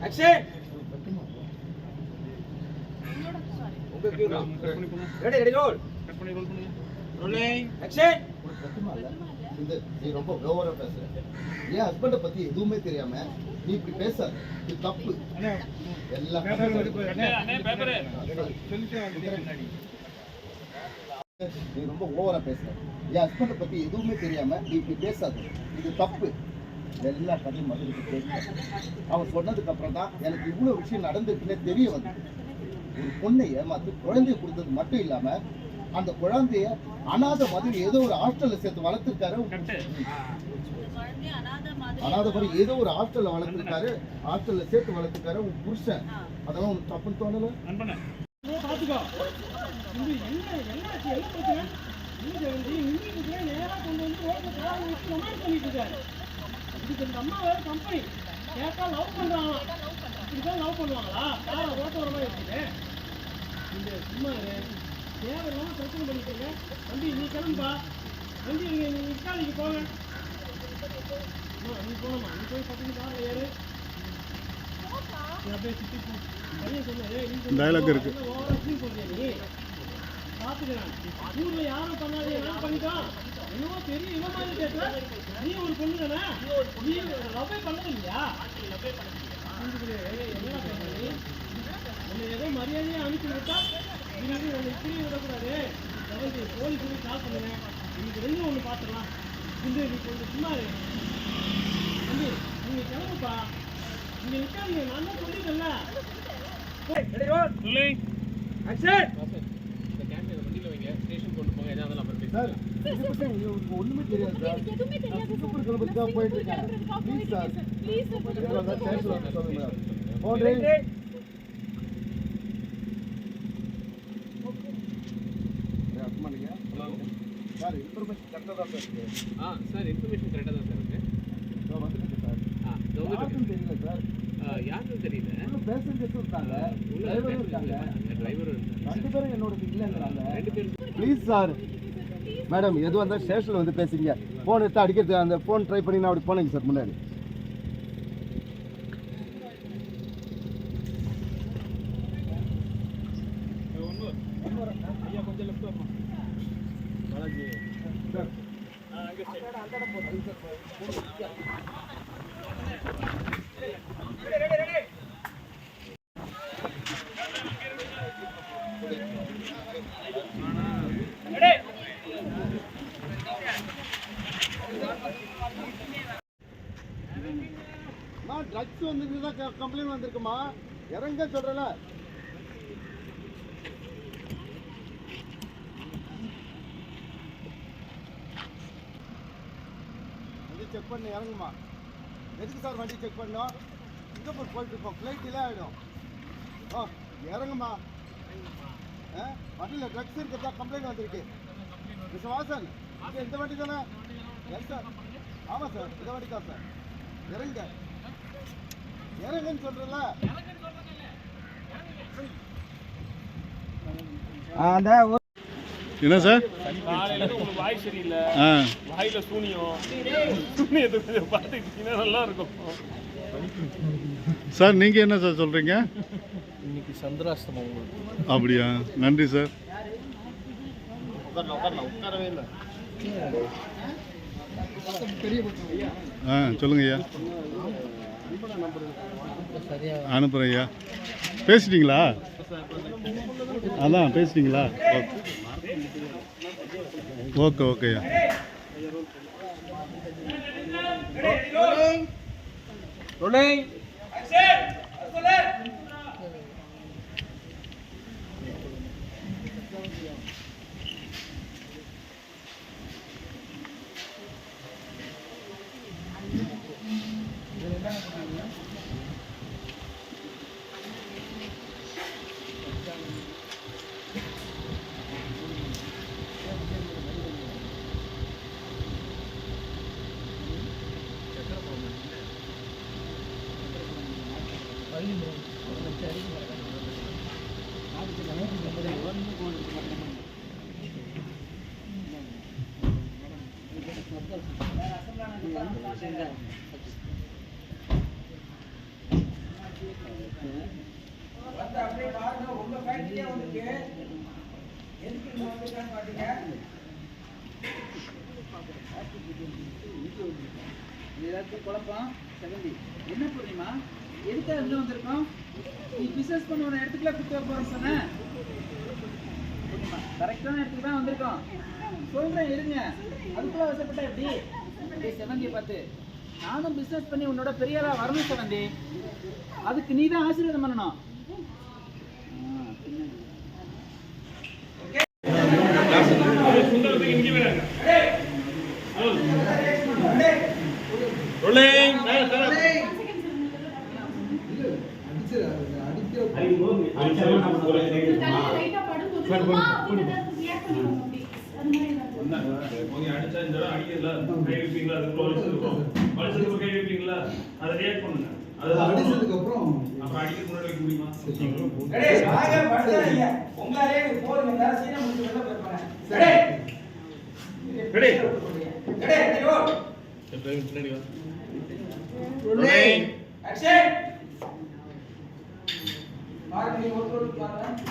Action. Ready ready role. Cut பண்ணி role பண்ணுங்க. Rolling action. இந்த நீ ரொம்ப ஓவரா பேசுற. என் ஹஸ்பண்ட பத்தி எதுவுமே தெரியாம நீ இப்படி பேசாத. இது தப்பு. எல்லாம் பேப்பர் நீ ரொம்ப ஓவரா பேசுற. என் ஹஸ்பண்ட பத்தி எதுவுமே தெரியாம நீ இப்படி பேசாத. இது தப்பு. எல்லா கதையும் மதுரைக்கு பேச அவன் சொன்னதுக்கு அப்புறம் தான் எனக்கு இவ்வளவு விஷயம் நடந்திருக்குன்னே தெரிய வந்தது. ஒரு பொண்ணை ஏமாத்து குழந்தைய கொடுத்தது மட்டும் இல்லாம அந்த குழந்தைய அனாதை மாதிரி ஏதோ ஒரு ஹாஸ்டல்ல சேர்த்து வளர்த்திருக்காரு. அனாதை மாதிரி ஏதோ ஒரு ஹாஸ்டல்ல வளர்த்திருக்காரு, ஹாஸ்டல்ல சேர்த்து வளர்த்திருக்காரு உன் புருஷன். அதெல்லாம் உனக்கு தப்புன்னு தோணல? கம்பெனி கேட்டா லவ் பண்றாங்களா? இப்படிதான் லவ் பண்ணுவாங்களா? யாரை ஓட்ட வர மாதிரி இருக்குது. இந்த சும்மா தேவையில்லாம பிரச்சனை பண்ணிட்டு தம்பி நீ கிளம்பா, தம்பி நீங்க இஸ்காலிக்கு போங்க. நீ போனமா, நீ போய் பக்கத்து காரில் ஏறு. அப்படியே சுற்றி போ. பையன் சொன்னாரு ஓவரா ஃபீல் பண்றியா நீ? பார்த்துக்கிறேன். ஊர்ல யாரும் பண்ணாதே, நான் பண்ணிட்டான். என்னவோ பெரிய இவன் மாதிரி கேட்கல. நீ ஒரு பொண்ணு தானே, நீ லவ்வே பண்ணது இல்லையா? என்ன பேசுற நீ? உன்னை ஏதோ மரியாதையா அனுப்பி விட்டா இன்னைக்கு உன்னை இப்படி விடக்கூடாது. கவர்ந்து போலீஸ் போய் கால் பண்ணுங்க. இன்னைக்கு ரெண்டும் ஒன்று பார்த்துடலாம். இந்த நீ கொஞ்சம் சும்மா தம்பி நீங்க கிளம்புப்பா. நீங்க நிற்காதீங்க, நான் தான் சொல்லிட்டேன்ல. ஒண்ணுமே தெரியாது சார். சிங்கப்பூர் கிளம்புக்கு தான் போயிட்டு இருக்கேன். Please sir. சார் இன்ஃபர்மேஷன் கரெக்டாக தான் சார் இருக்கு. சார் இன்ஃபர்மேஷன் கரெக்டாக தான் சார் இருக்கு. வந்துருக்கு சார். யாருக்கும் தெரியல சார். யாருக்கும் தெரியல. பேசஞ்சர்ஸும் இருக்காங்க, டிரைவரும் இருக்காங்க. ரெண்டு பேரும் என்னோட இல்லைங்கிறாங்க. Please sir. மேடம் எதுவாக இருந்தால் ஸ்டேஷனில் வந்து பேசுங்க. ஃபோன் எடுத்து அடிக்கிறது அந்த ஃபோன் ட்ரை பண்ணி நான் அப்படி போனேங்க சார் முன்னாடி. ட்ரக்ஸ் வந்து கம்ப்ளைண்ட் வந்திருக்குமா? இறங்க சொல்றல. வண்டி செக் பண்ண இறங்குமா? எதுக்கு சார் வண்டி செக் பண்ணோம்? சிங்கப்பூர் போயிட்டு இருக்கோம், ஃப்ளைட் டிலே ஆகிடும். இறங்குமா. வண்டியில் ட்ரக்ஸ் இருக்கிறதா கம்ப்ளைண்ட் வந்திருக்கு. மிஸ்டர் வாசன், இந்த வண்டி தானே? Yes sir. ஆமாம் சார், இந்த வண்டி தான் சார். இறங்க இறங்குன்னு சொல்றல. என்ன சார் காலையில உங்களுக்கு வாய் சரியில்லை, வாயில சூனியத்தை பார்த்துக்கிட்டீங்கன்னா நல்லா இருக்கும் சார். நீங்கள் என்ன சார் சொல்கிறீங்க? இன்னைக்கு சந்திராஷ்டமம் உங்களுக்கு. அப்படியா? நன்றி சார். உட்காரவே இல்லை. சொல்லுங்க ஐயா. அனுப்புகிறேன் ஐயா. பேசிட்டீங்களா? அதான் பேசிட்டீங்களா? ஓகே ஓகே ஐயா. வந்து அப்படியே பாருங்க உங்க ஃபேக்டரியே வந்துருக்கு. எதுக்கு இங்க வந்துருக்கான்னு பாத்தீங்க? ஏதாச்சும் குழப்பம் செவந்தி என்ன புரியுமா? எதுக்காக இங்க வந்திருக்கோம்? நீ பிசினஸ் பண்ண ஒரு இடத்துக்குள்ள கூப்பிட்டு போறேன்னு சொன்னேன். கரெக்டான இடத்துக்கு தான் வந்திருக்கோம். சொல்றேன் இருங்க. அதுக்குள்ள அவசரப்பட்ட எப்படி? செவந்தியை பார்த்து நானும் பிசினஸ் பண்ணி உன்னோட பெரிய ஆளா வரணும் செவந்தி. அதுக்கு நீ தான் ஆசீர்வாதம் பண்ணணும். அடிச்சா இந்த தடவை அடிக்கல கை வைப்பீங்களா? அதுக்கு கை வைப்பீங்களா? அதை ரியாக்ட் பண்ணுங்க. அடிச்சதுக்கு அப்புறம் அடிக்க முன்னாடி வைக்க முடியுமா? உங்களாலே போதும் சீனா முடிச்சு வெளில போயிருப்பாங்க. ஆக்ஷன் பாருங்க, நீ ஒரு பாருங்க.